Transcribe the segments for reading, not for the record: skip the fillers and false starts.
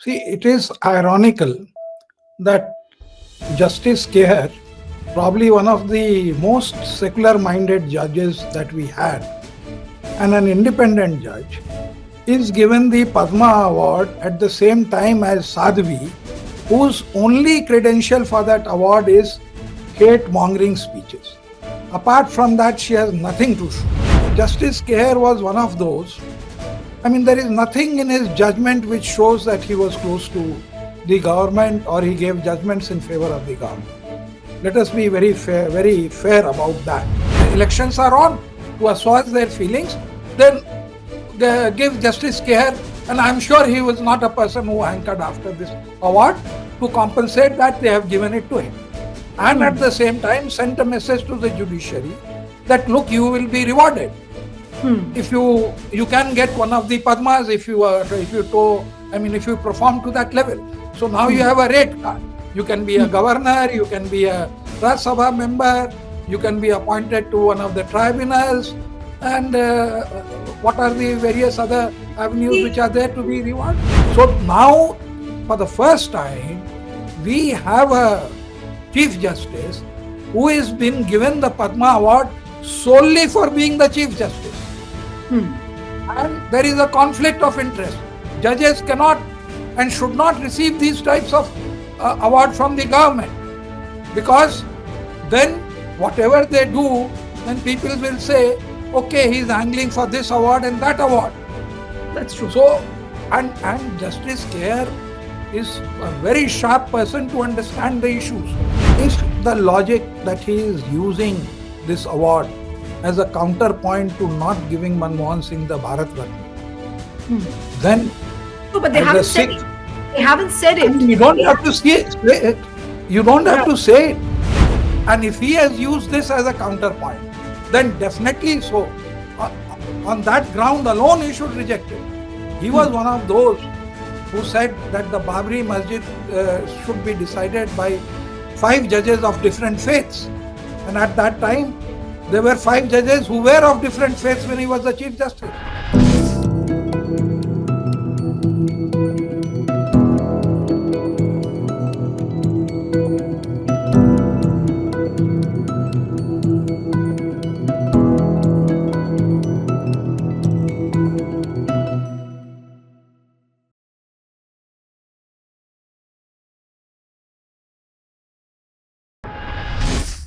See, it is ironical that Justice Khehar, probably one of the most secular-minded judges that we had, and an independent judge, is given the Padma Award at the same time as Sadhvi, whose only credential for that award is hate-mongering speeches. Apart from that, she has nothing to show. Justice Khehar was one of those. There is nothing in his judgment which shows that he was close to the government or he gave judgments in favor of the government. Let us be very fair about that. The elections are on. To assuage their feelings, then they give Justice Khehar, and I am sure he was not a person who hankered after this award. To compensate that, they have given it to him. And at the same time sent a message to the judiciary that look, you will be rewarded. If you can get one of the Padmas if you perform to that level. So now you have a rate card. You can be a governor, you can be a Rajya Sabha member, you can be appointed to one of the tribunals, and what are the various other avenues which are there to be rewarded. So now, for the first time, we have a Chief Justice who has been given the Padma Award solely for being the Chief Justice. And there is a conflict of interest. Judges cannot and should not receive these types of awards from the government, because then whatever they do, then people will say, okay, he is angling for this award and that award. That's true. So, and Justice Khehar is a very sharp person to understand the issues. If the logic that he is using this award as a counterpoint to not giving Manmohan Singh the Bharat Ratna, then no, but they haven't said it. They haven't said it. You don't have to say it. You don't have to say it. And if he has used this as a counterpoint, then definitely so. On that ground alone, he should reject it. He was one of those who said that the Babri Masjid should be decided by 5 judges of different faiths. And at that time, there were 5 judges who were of different faiths when he was the Chief Justice.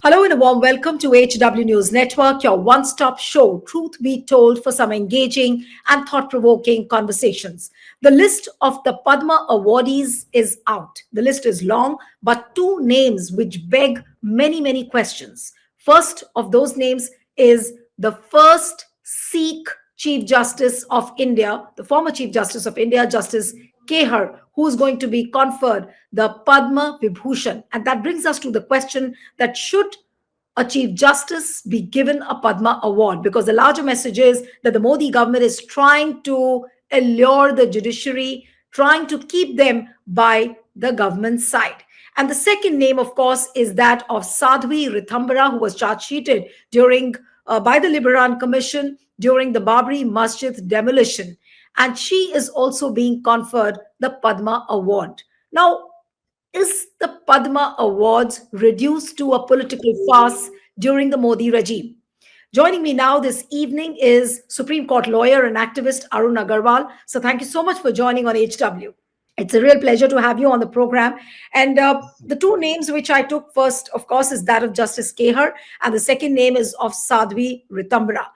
Hello and a warm welcome to HW News Network, your one-stop show, truth be told, for some engaging and thought-provoking conversations. The list of the Padma awardees is out. The list is long, but 2 names which beg many questions. First of those names is the first Sikh Chief Justice of India, the former Chief Justice of India, Justice Khehar, who is going to be conferred the Padma Vibhushan. And that brings us to the question that should a Chief Justice be given a Padma Award? Because the larger message is that the Modi government is trying to allure the judiciary, trying to keep them by the government side. And the second name, of course, is that of Sadhvi Rithambara, who was charge-sheeted by the Liberan Commission during the Babri Masjid demolition. And she is also being conferred the Padma Award. Now, is the Padma Awards reduced to a political farce during the Modi regime? Joining me now this evening is Supreme Court lawyer and activist Arun Agarwal. So thank you so much for joining on HW. It's a real pleasure to have you on the program. And the 2 names which I took first, of course, is that of Justice Khehar, and the second name is of Sadhvi Rithambara.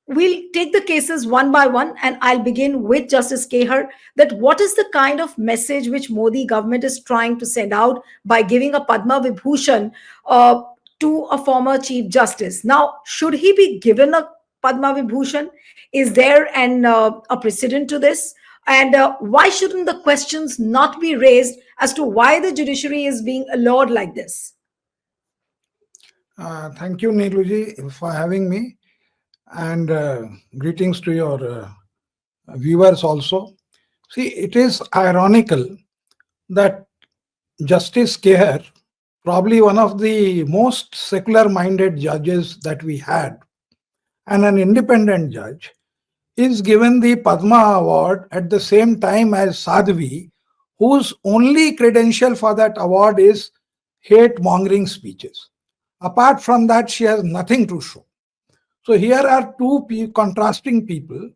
We'll take the cases one by one, and I'll begin with Justice Khehar. That what is the kind of message which Modi government is trying to send out by giving a Padma Vibhushan to a former Chief Justice? Now, should he be given a Padma Vibhushan? Is there a precedent to this? And why shouldn't the questions not be raised as to why the judiciary is being allured like this? Thank you, Neelu ji, for having me. And greetings to your viewers also. See, it is ironical that Justice Khehar, probably one of the most secular-minded judges that we had, and an independent judge, is given the Padma Award at the same time as Sadhvi, whose only credential for that award is hate mongering speeches. Apart from that, she has nothing to show. So here are two contrasting people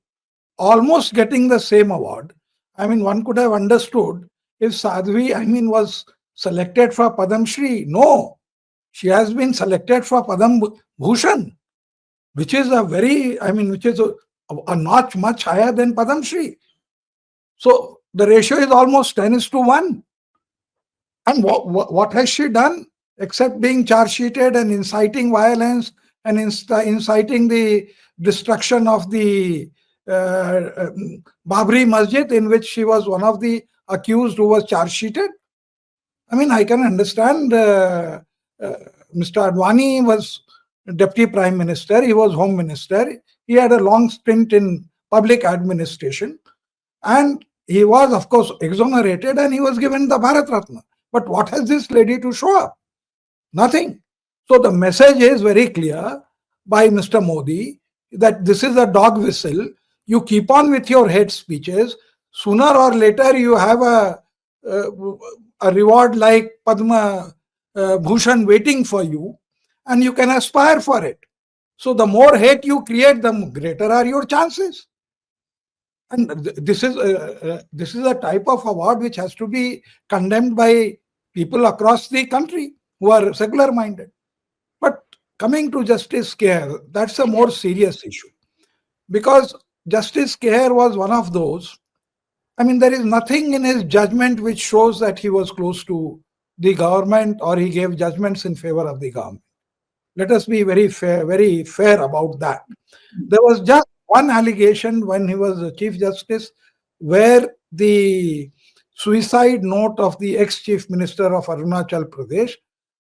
almost getting the same award. I mean, one could have understood if Sadhvi, was selected for Padam Shri. No, she has been selected for Padam Bhushan, which is which is a notch much higher than Padam Shri. So the ratio is almost 10:1. And what has she done except being charge sheeted and inciting violence and inciting the destruction of the Babri Masjid, in which she was one of the accused who was charge sheeted? I can understand Mr. Advani was Deputy Prime Minister, he was Home Minister, he had a long stint in public administration, and he was, of course, exonerated and he was given the Bharat Ratna. But what has this lady to show up? Nothing. So the message is very clear by Mr. Modi that this is a dog whistle. You keep on with your hate speeches. Sooner or later, you have a reward like Padma Bhushan waiting for you, and you can aspire for it. So the more hate you create, the greater are your chances. And this is a type of award which has to be condemned by people across the country who are secular minded. But coming to Justice Khehar, that's a more serious issue, because Justice Khehar was one of those. There is nothing in his judgment which shows that he was close to the government or he gave judgments in favor of the government. Let us be very fair about that. There was just one allegation when he was the Chief Justice, where the suicide note of the ex-Chief Minister of Arunachal Pradesh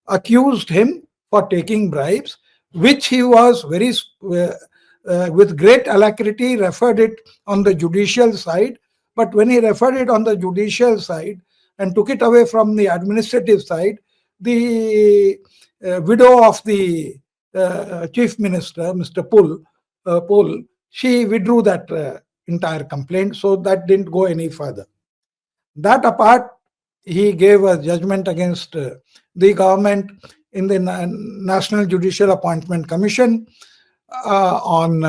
accused him for taking bribes, which he was with great alacrity referred it on the judicial side. But when he referred it on the judicial side and took it away from the administrative side, the widow of the Chief Minister, Mr. Pol, she withdrew that entire complaint, so that didn't go any further. That apart, he gave a judgment against the government in the National Judicial Appointment Commission on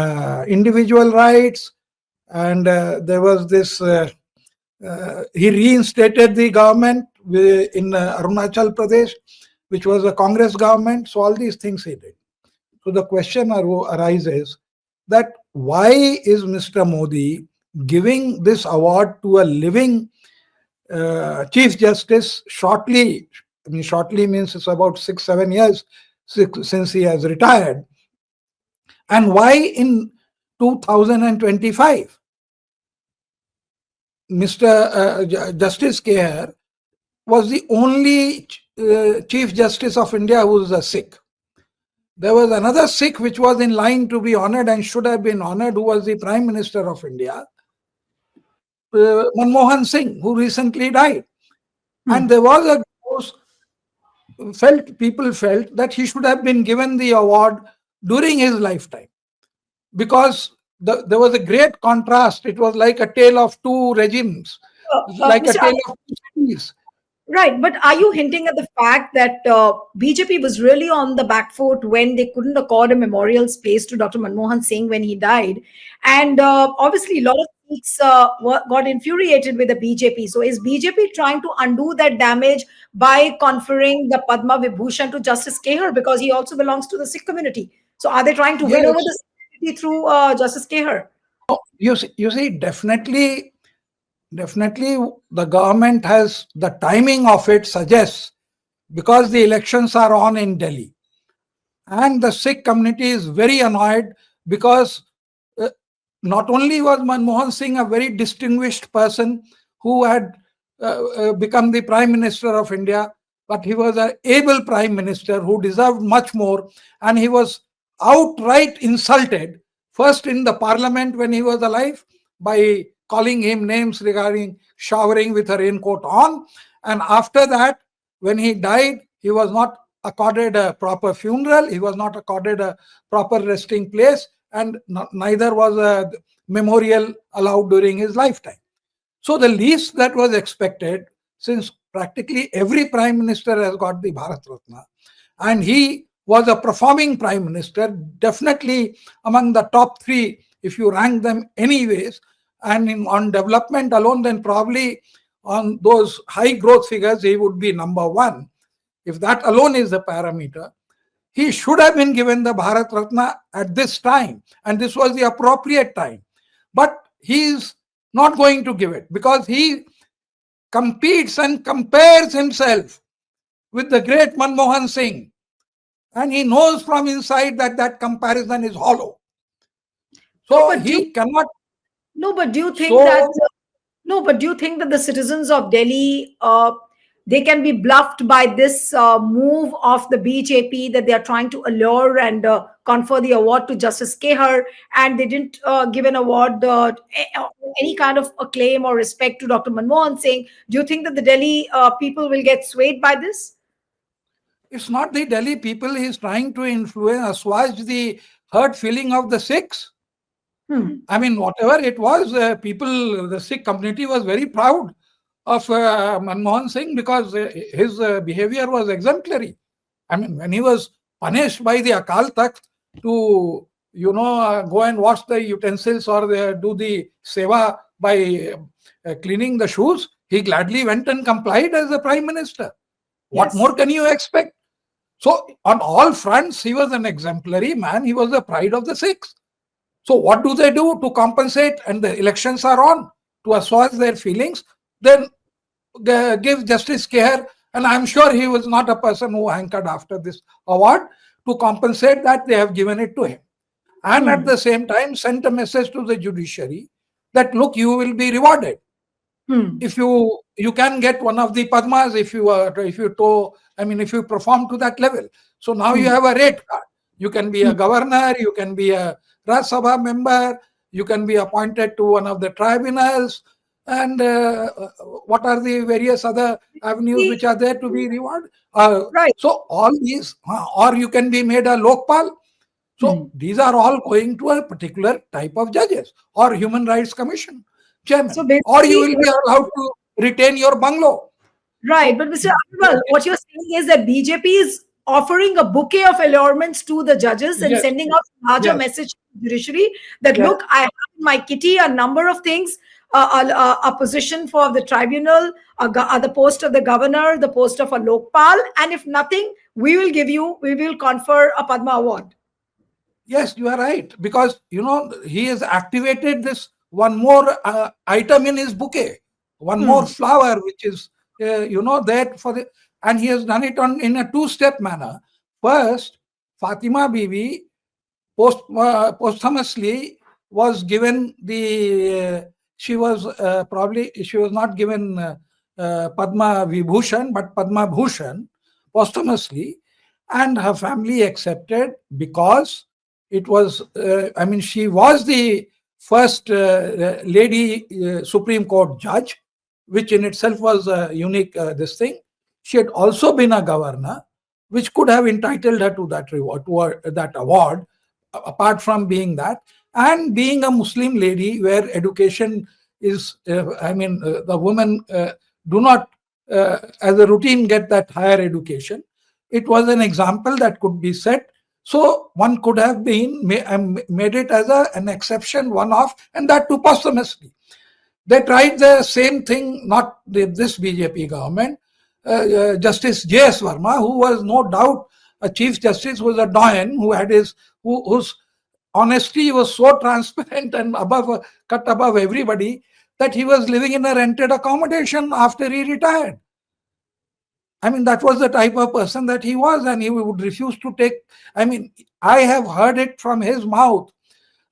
individual rights, and there was this. He reinstated the government in Arunachal Pradesh, which was a Congress government. So all these things he did. So the question arises that why is Mr. Modi giving this award to a living Chief Justice shortly? Shortly means it's about 6-7 years since he has retired. And why in 2025? Mr. Justice Khehar was the only Chief Justice of India who was a Sikh. There was another Sikh which was in line to be honored and should have been honored, who was the Prime Minister of India, Manmohan Singh, who recently died. And there was people felt that he should have been given the award during his lifetime, because there was a great contrast. It was like a tale of two regimes, like a tale of two cities. Right, but are you hinting at the fact that BJP was really on the back foot when they couldn't accord a memorial space to Dr. Manmohan Singh when he died? And obviously, a lot of Sikhs got infuriated with the BJP. So is BJP trying to undo that damage by conferring the Padma Vibhushan to Justice Khehar, because he also belongs to the Sikh community? So are they trying to win over the Sikh community through Justice Khehar? You see, definitely the government has, the timing of it suggests, because the elections are on in Delhi and the Sikh community is very annoyed, because not only was Manmohan Singh a very distinguished person who had become the Prime Minister of India, but he was an able Prime Minister who deserved much more, and he was outright insulted, first in the parliament when he was alive by calling him names regarding showering with a raincoat on, and after that when he died he was not accorded a proper funeral, he was not accorded a proper resting place, and neither was a memorial allowed during his lifetime. So the least that was expected, since practically every prime minister has got the Bharat Ratna, and he was a performing prime minister, definitely among the top three, if you rank them anyways, and on development alone, then probably on those high growth figures, he would be number one. If that alone is the parameter, he should have been given the Bharat Ratna at this time, and this was the appropriate time. But he is not going to give it because he competes and compares himself with the great Manmohan Singh, and he knows from inside that that comparison is hollow. No, So but do you, he cannot. no, but do you think that So no, but do you think that the citizens of Delhi they can be bluffed by this move of the BJP that they are trying to allure and confer the award to Justice Khehar, and they didn't give an award any kind of acclaim or respect to Dr. Manmohan Singh? Do you think that the Delhi people will get swayed by this? it's not the Delhi people he is trying to influence, assuage the hurt feeling of the Sikhs. Hmm. I mean, whatever it was, people, the Sikh community was very proud of Manmohan Singh because his behavior was exemplary. I mean, when he was punished by the Akal Takht to, go and wash the utensils or do the seva by cleaning the shoes, he gladly went and complied as the prime minister. What Yes. more can you expect? So, on all fronts, he was an exemplary man. He was the pride of the Sikhs. So what do they do to compensate? And the elections are on to assuage their feelings. Then give Justice Khehar, and I'm sure he was not a person who hankered after this award, to compensate that they have given it to him. And at Hmm. the same time, sent a message to the judiciary that look, you will be rewarded. Hmm. If you can get one of the Padmas if you perform to that level. So now you Hmm. have a rate card. You can be Hmm. a governor, you can be a Rajya Sabha member, you can be appointed to one of the tribunals, and what are the various other avenues See, which are there to be rewarded? right. So all these, or you can be made a Lokpal. Hmm. So these are all going to a particular type of judges or Human Rights Commission So chairman, or you basically, will be allowed to retain your bungalow. right, So but Mr. Agarwal, what you're saying is that BJP is offering a bouquet of allurements to the judges and yes, sending out a larger yes, message to the judiciary that yes, look, I have in my kitty a number of things, a position for the tribunal, the post of the governor, the post of a lokpal, and if nothing, we will confer a Padma award. yes, you are right, because he has activated this one more item in his bouquet, one more Hmm. flower which is there for the, and he has done it in a two-step manner. First, Fatima Bibi posthumously was given she was not given Padma Vibhushan but Padma Bhushan posthumously, and her family accepted because it was she was the first lady Supreme Court judge, which in itself was a unique this thing. She had also been a governor, which could have entitled her to that reward, that award, apart from being that, and being a Muslim lady where education is the women do not as a routine get that higher education. It was an example that could be set, so one could have been made it as an exception, one off, and that too posthumously. They tried the same thing, not this BJP government. Justice J.S. Verma, who was no doubt a Chief Justice, was a doyen who had whose honesty was so transparent and cut above everybody, that he was living in a rented accommodation after he retired. I mean, that was the type of person that he was, and he would refuse to take. I mean, I have heard it from his mouth,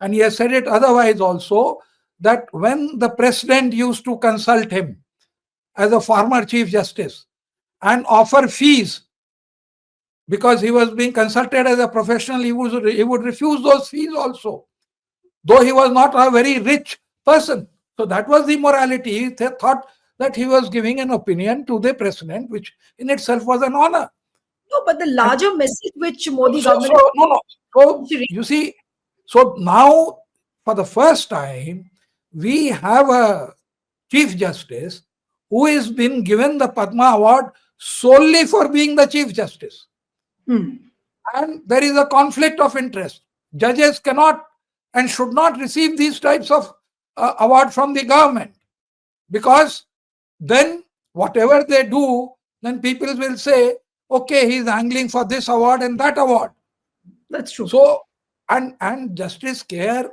and he has said it otherwise also, that when the president used to consult him as a former Chief Justice and offer fees because he was being consulted as a professional, he would refuse those fees also, though he was not a very rich person. So that was the morality. He thought that he was giving an opinion to the president, which in itself was an honor. No, but the And larger message which Modi so government no, no. So is you see, So now, for the first time, we have a Chief Justice who has been given the Padma Award solely for being the Chief Justice. And there is a conflict of interest. Judges cannot and should not receive these types of award from the government, because then whatever they do, then people will say, okay, he's angling for this award and that award. That's true. So, and Justice Khehar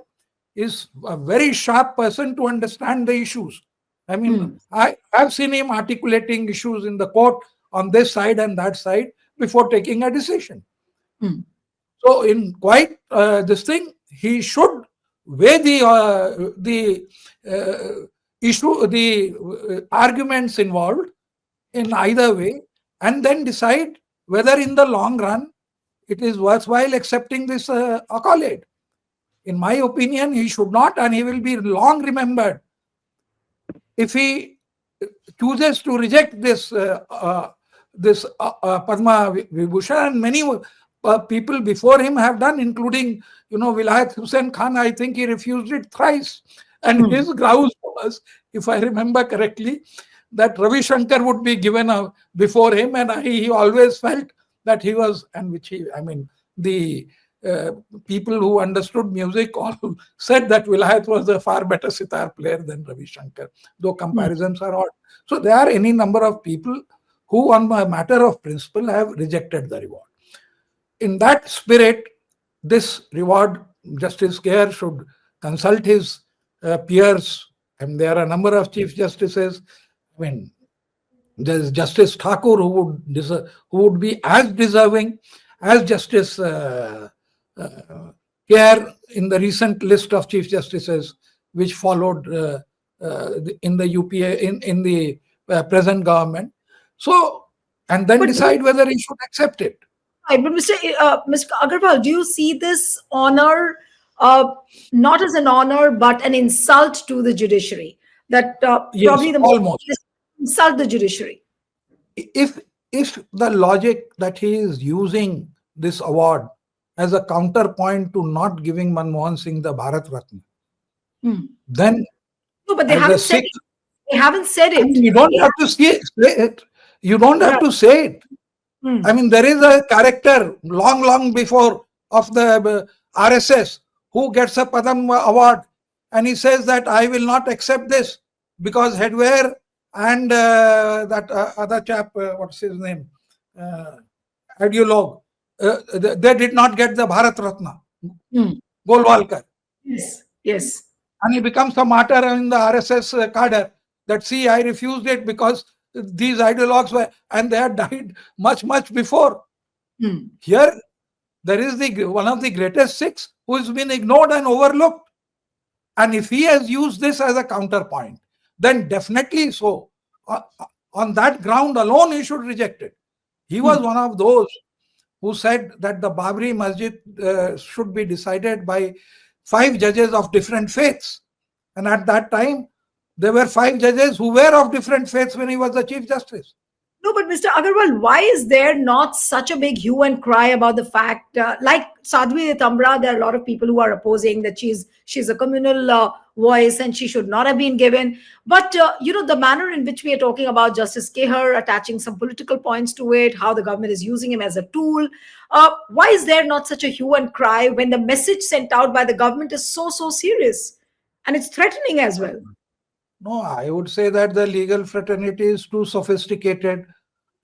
is a very sharp person to understand the issues. I mean, I have seen him articulating issues in the court on this side and that side before taking a decision. So, in quite this thing, he should weigh the issue, the arguments involved in either way, and then decide whether in the long run it is worthwhile accepting this accolade. In my opinion, he should not, and he will be long remembered if he chooses to reject this Padma Vibhushan. And many people before him have done, including, Vilayat Hussain Khan. I think he refused it thrice, and his grouse was, if I remember correctly, that Ravi Shankar would be given before him, and he always felt that he was, and which he, I mean, the people who understood music all said that Vilayat was a far better sitar player than Ravi Shankar, though comparisons are odd. So there are any number of people who, on a matter of principle, have rejected the reward. In that spirit, this reward, Justice Khehar should consult his peers, and there are a number of Chief Justices. I mean, there is Justice Thakur who would be as deserving as Justice Khehar in the recent list of Chief Justices which followed in the UPA, in the present government. So, and then decide whether he should accept it. Right, but Mr. Agarwal, do you see this honor not as an honor but an insult to the judiciary? That Yes, probably the almost. insult the judiciary. If the logic that he is using this award as a counterpoint to not giving Manmohan Singh the Bharat Ratna, then no, but they as a haven't said Sikh, it. They haven't said I mean, it. you don't have to say it. You don't have to say it. I mean, there is a character long before of the RSS who gets a Padma award, and he says that I will not accept this because Headwear and that other chap, what's his name, ideologue, they did not get the Bharat Ratna, Golwalkar. Yes. And he becomes a martyr in the RSS cadre that, see, I refused it because these ideologues were, and they had died much before. Here, there is one of the greatest Sikhs who has been ignored and overlooked. And if he has used this as a counterpoint, then definitely so. On that ground alone, he should reject it. He was one of those who said that the Babri Masjid should be decided by 5 judges of different faiths. And at that time, there were 5 judges who were of different faiths when he was the Chief Justice. No, but Mr. Agarwal, why is there not such a big hue and cry about the fact, like Sadhvi Rithambara, there are a lot of people who are opposing that she's a communal voice and she should not have been given. But, the manner in which we are talking about Justice Khehar, attaching some political points to it, how the government is using him as a tool. Why is there not such a hue and cry when the message sent out by the government is so serious and it's threatening as well? No, I would say that the legal fraternity is too sophisticated.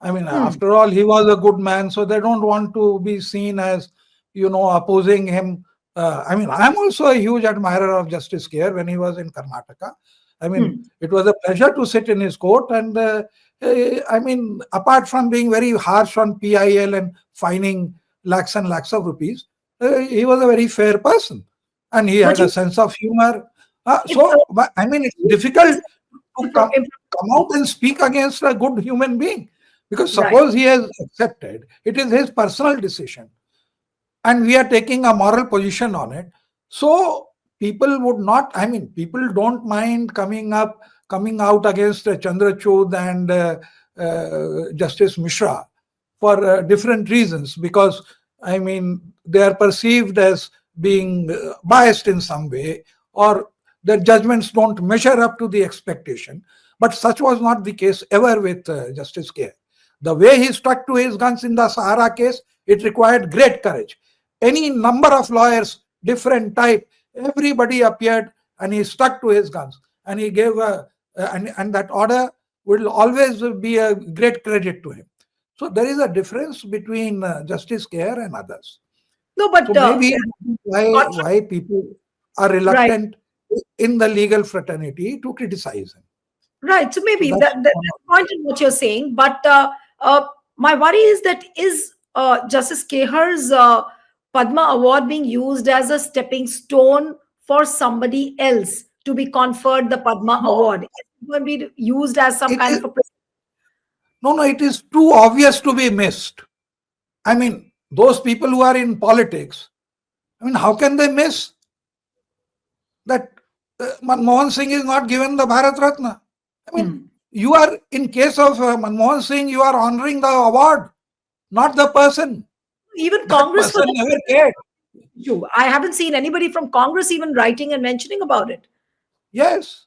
I mean, after all, he was a good man, so they don't want to be seen as, opposing him. I mean, I'm also a huge admirer of Justice Khehar when he was in Karnataka. I mean, it was a pleasure to sit in his court. And I mean, apart from being very harsh on PIL and fining lakhs and lakhs of rupees, he was a very fair person. And he had a sense of humor. I mean, it's difficult to come out and speak against a good human being, because suppose he has accepted, it is his personal decision, and we are taking a moral position on it. So people would not, I mean, people don't mind coming out against Chandrachud and Justice Mishra for different reasons, because, I mean, they are perceived as being biased in some way, or their judgments don't measure up to the expectation. But such was not the case ever with Justice Khehar. The way he stuck to his guns in the Sahara case, it required great courage. Any number of lawyers, different type, everybody appeared and he stuck to his guns. And he gave and that order will always be a great credit to him. So there is a difference between Justice Khehar and others. No, but So maybe why people are right. reluctant in the legal fraternity to criticize him. Right. So So maybe that's that's point in what you're saying. But my worry is that is Justice Kehar's Padma Award being used as a stepping stone for somebody else to be conferred the Padma no. Award? It's going to be used as some It kind is of a. no. It is too obvious to be missed. I mean, those people who are in politics. I mean, how can they miss that Manmohan Singh is not given the Bharat Ratna? I mean, you are, in case of Manmohan Singh, you are honoring the award, not the person. Even That Congress for person that never cared. issue. I haven't seen anybody from Congress even writing and mentioning about it. Yes.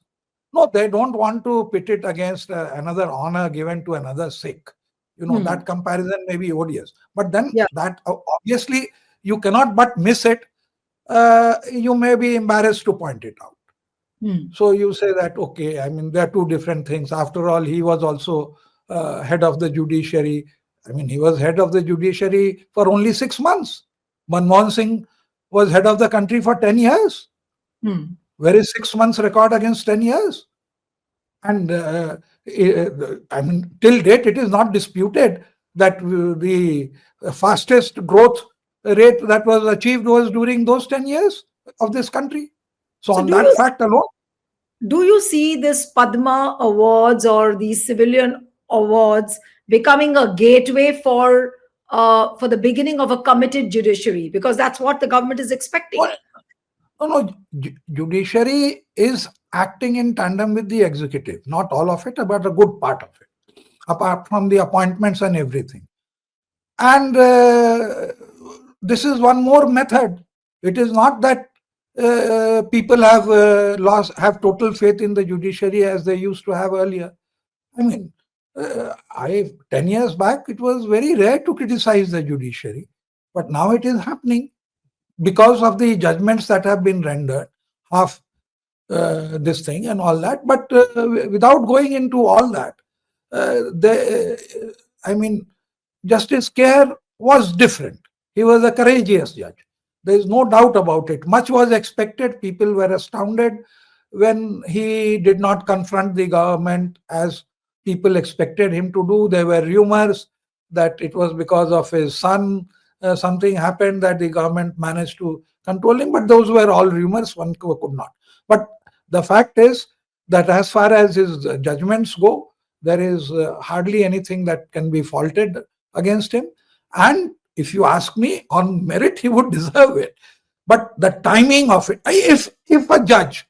No, they don't want to pit it against another honor given to another Sikh. That comparison may be odious. But then Yeah. that obviously you cannot but miss it. You may be embarrassed to point it out. So you say that, okay, I mean, there are two different things. After all, he was also head of the judiciary. I mean, he was head of the judiciary for only 6 months. Manmohan Singh was head of the country for 10 years. Where is 6 months record against 10 years? And I mean, till date, it is not disputed that the fastest growth rate that was achieved was during those 10 years of this country. So on do that you fact alone, do you see this Padma Awards or these civilian awards becoming a gateway for the beginning of a committed judiciary? Because that's what the government is expecting. no, judiciary is acting in tandem with the executive. Not all of it, but a good part of it, apart from the appointments and everything. And this is one more method. It is not that people have total faith in the judiciary as they used to have earlier. I mean, 10 years back, it was very rare to criticize the judiciary, but now it is happening because of the judgments that have been rendered, half this thing and all that. But without going into all that, I mean, Justice Khehar was different. He was a courageous judge. There is no doubt about it. Much was expected. People were astounded when he did not confront the government as people expected him to do. There were rumors that it was because of his son. Something happened that the government managed to control him, but those were all rumors. One could not. But the fact is that as far as his judgments go, there is hardly anything that can be faulted against him. And if you ask me, on merit, he would deserve it. But the timing of it, if a judge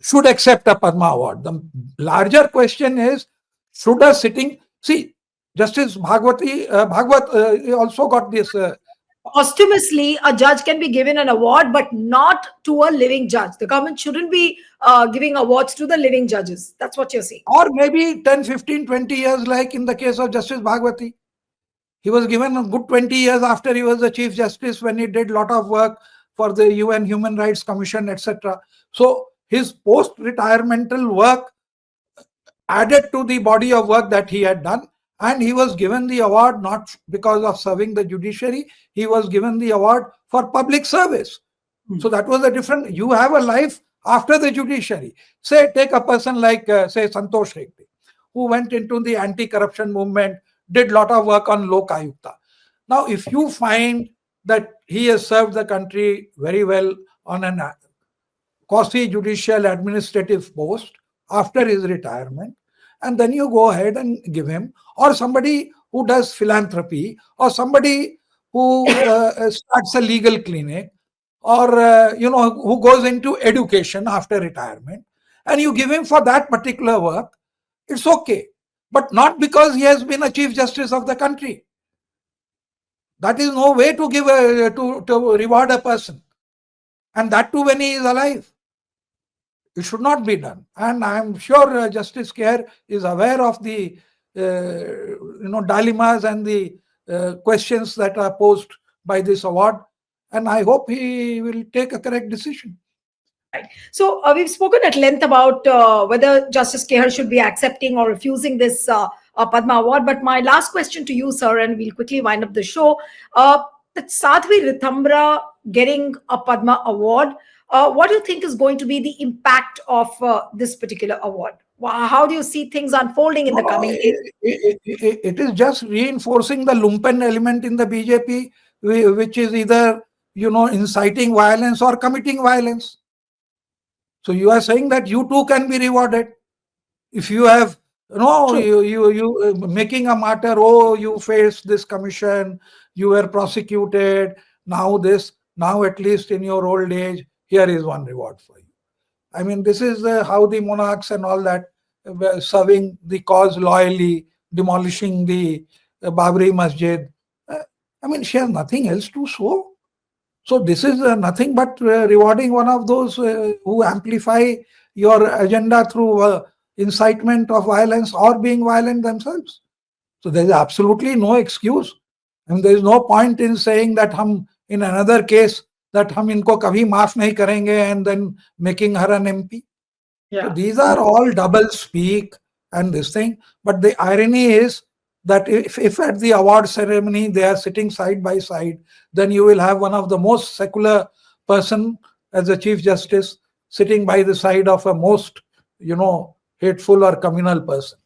should accept a Padma Award, the larger question is, should a sitting, see, Justice Bhagwat also got this. Posthumously, a judge can be given an award, but not to a living judge. The government shouldn't be giving awards to the living judges. That's what you're saying. Or maybe 10, 15, 20 years, like in the case of Justice Bhagwati. He was given a good 20 years after he was the Chief Justice, when he did a lot of work for the UN Human Rights Commission, etc. So his post-retirement work added to the body of work that he had done. And he was given the award not because of serving the judiciary, he was given the award for public service. So that was a different, you have a life after the judiciary. Say, take a person like, say, Santosh Hegde, who went into the anti-corruption movement, did a lot of work on Lok Ayukta. Now, if you find that he has served the country very well on an quasi-judicial administrative post after his retirement, and then you go ahead and give him, or somebody who does philanthropy, or somebody who starts a legal clinic, or who goes into education after retirement, and you give him for that particular work, it's okay. But not because he has been a Chief Justice of the country. That is no way to give to reward a person. and that too when he is alive. It should not be done. And I am sure Justice Khehar is aware of the dilemmas and the questions that are posed by this award. And I hope he will take a correct decision. Right. So we've spoken at length about whether Justice Khehar should be accepting or refusing this Padma Award. But my last question to you, sir, and we'll quickly wind up the show. That Sadhvi Rithambara getting a Padma Award, what do you think is going to be the impact of this particular award? How do you see things unfolding in the coming days? It is just reinforcing the lumpen element in the BJP, which is either inciting violence or committing violence. So you are saying that you too can be rewarded if you have you making a martyr. Oh, you faced this commission, you were prosecuted. Now at least in your old age, here is one reward for you. I mean, this is how the monarchs and all that were serving the cause loyally, demolishing the Babri Masjid. I mean, she has nothing else to show. So this is nothing but rewarding one of those who amplify your agenda through incitement of violence or being violent themselves. So there is absolutely no excuse. And there is no point in saying that in another case, that hum inko kabhi maaf nahi karenge and then making her an MP. Yeah. So these are all double speak and this thing. But the irony is that if at the award ceremony they are sitting side by side, then you will have one of the most secular person as a Chief Justice sitting by the side of a most, hateful or communal person,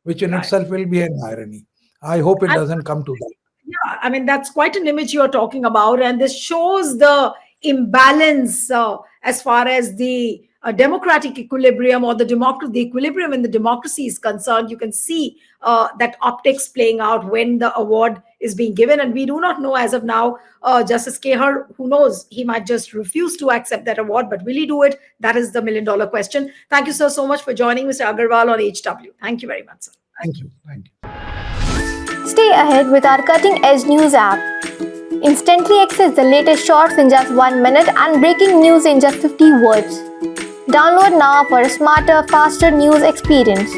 which in itself will be an irony. I hope it doesn't come to that. Yeah, I mean, that's quite an image you're talking about. And this shows the imbalance as far as the democratic equilibrium or the equilibrium in the democracy is concerned. You can see that optics playing out when the award is being given. And we do not know as of now, Justice Khehar, who knows, he might just refuse to accept that award, but will he do it? That is the million-dollar question. Thank you, sir, so much for joining Mr. Agarwal on HW. Thank you very much, sir. Thank you. Thank you. Stay ahead with our cutting-edge news app. Instantly access the latest shorts in just 1 minute and breaking news in just 50 words. Download now for a smarter, faster news experience.